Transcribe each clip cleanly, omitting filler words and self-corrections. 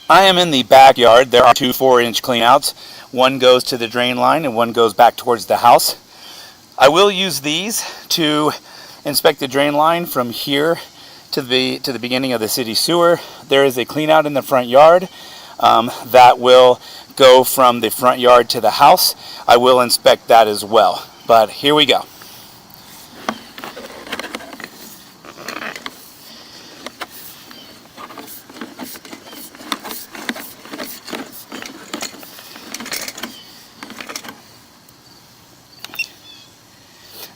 I am in the backyard. There are two 4-inch cleanouts. One goes to the drain line and one goes back towards the house. I will use these to inspect the drain line from here to the beginning of the city sewer. There is a cleanout in the front yard that will go from the front yard to the house. I will inspect that as well. But here we go.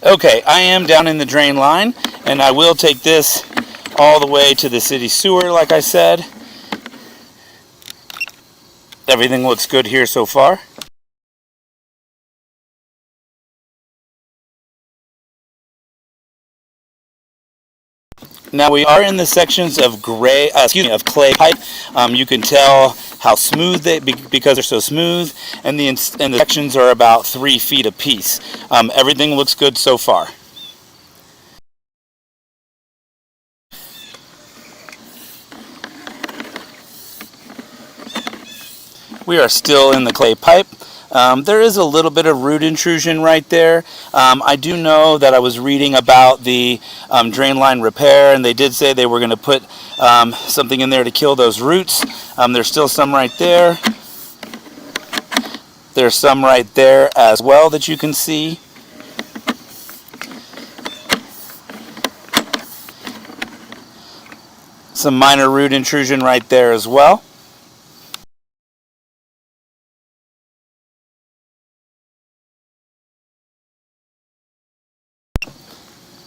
Okay, I am down in the drain line, and I will take this all the way to the city sewer, like I said. Everything looks good here so far. Now we are in the sections of clay pipe. You can tell how smooth because they're so smooth, and the sections are about 3 feet apiece. Everything looks good so far. We are still in the clay pipe. There is a little bit of root intrusion right there. I do know that I was reading about the drain line repair, and they did say they were going to put something in there to kill those roots. There's still some right there. There's some right there as well that you can see. Some minor root intrusion right there as well.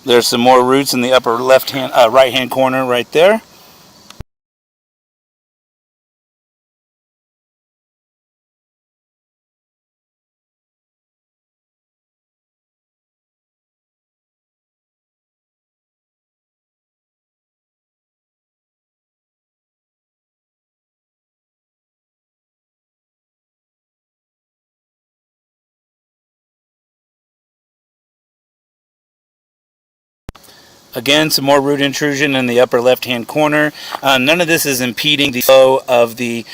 There's some more roots in the upper right-hand corner right there. Again, some more root intrusion in the upper left-hand corner. None of this is impeding the flow of the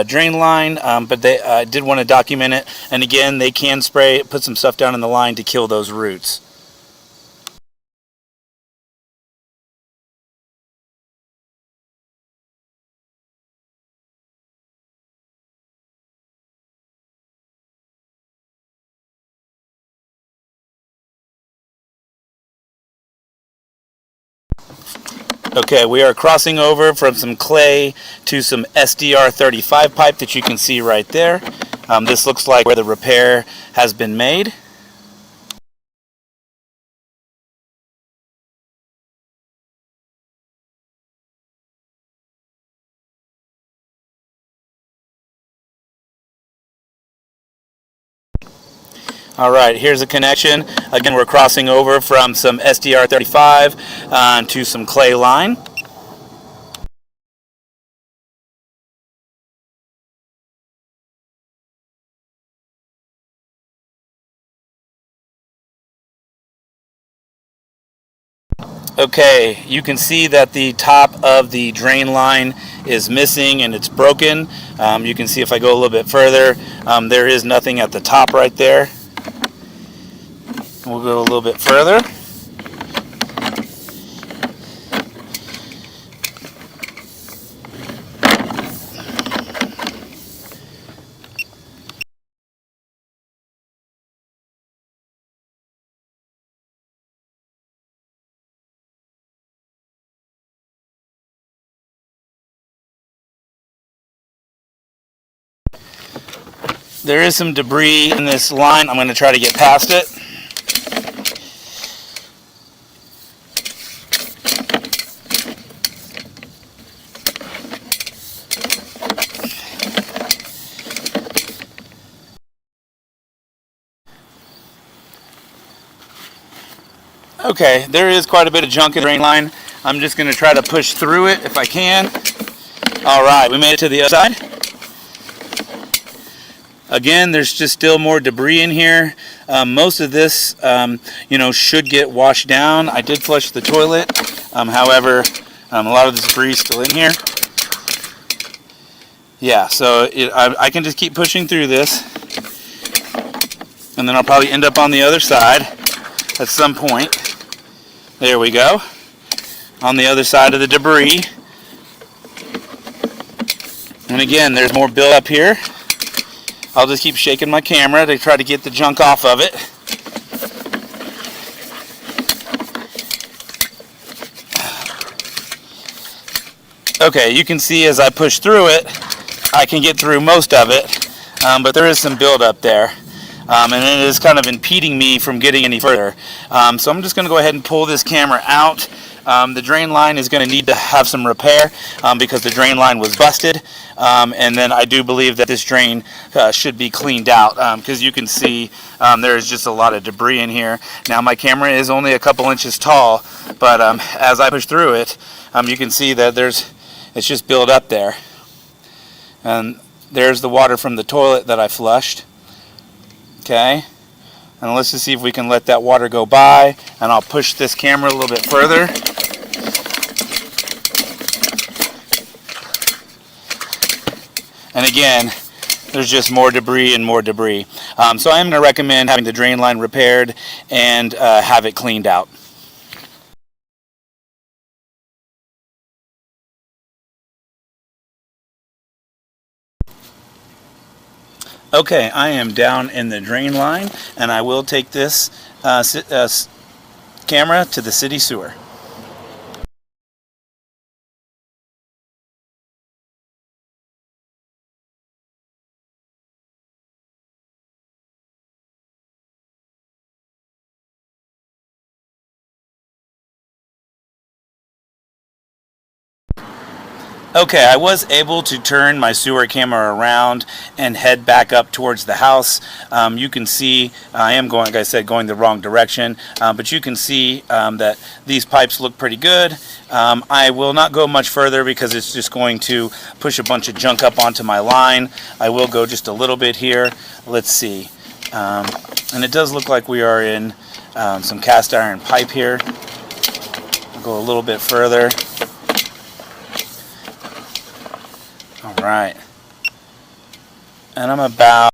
drain line, but they did want to document it. And again, they can put some stuff down in the line to kill those roots. Okay, we are crossing over from some clay to some SDR35 pipe that you can see right there. This looks like where the repair has been made. Alright, here's a connection. Again, we're crossing over from some SDR35 to some clay line. Okay, you can see that the top of the drain line is missing and it's broken. You can see if I go a little bit further, there is nothing at the top right there. We'll go a little bit further. There is some debris in this line. I'm going to try to get past it. Okay, there is quite a bit of junk in the drain line. I'm just going to try to push through it if I can. Alright, we made it to the other side. Again, there's just still more debris in here. Most of this, should get washed down. I did flush the toilet. However, a lot of this debris is still in here. Yeah, so I can just keep pushing through this, and then I'll probably end up on the other side at some point. There we go. On the other side of the debris. And again, there's more buildup here. I'll just keep shaking my camera to try to get the junk off of it. Okay, you can see as I push through it, I can get through most of it, but there is some buildup there. And it is kind of impeding me from getting any further. So I'm just going to go ahead and pull this camera out. The drain line is going to need to have some repair because the drain line was busted. And then I do believe that this drain should be cleaned out because you can see there is just a lot of debris in here. Now my camera is only a couple inches tall, but as I push through it, you can see that it's just built up there. And there's the water from the toilet that I flushed. Okay, and let's just see if we can let that water go by, and I'll push this camera a little bit further. And again, there's just more debris and more debris. So I'm going to recommend having the drain line repaired and have it cleaned out. Okay, I am down in the drain line, and I will take this camera to the city sewer. Okay, I was able to turn my sewer camera around and head back up towards the house. You can see I am going, like I said, going the wrong direction, but you can see that these pipes look pretty good. I will not go much further because it's just going to push a bunch of junk up onto my line. I will go just a little bit here. Let's see. And it does look like we are in some cast iron pipe here. I'll go a little bit further. All right, and I'm about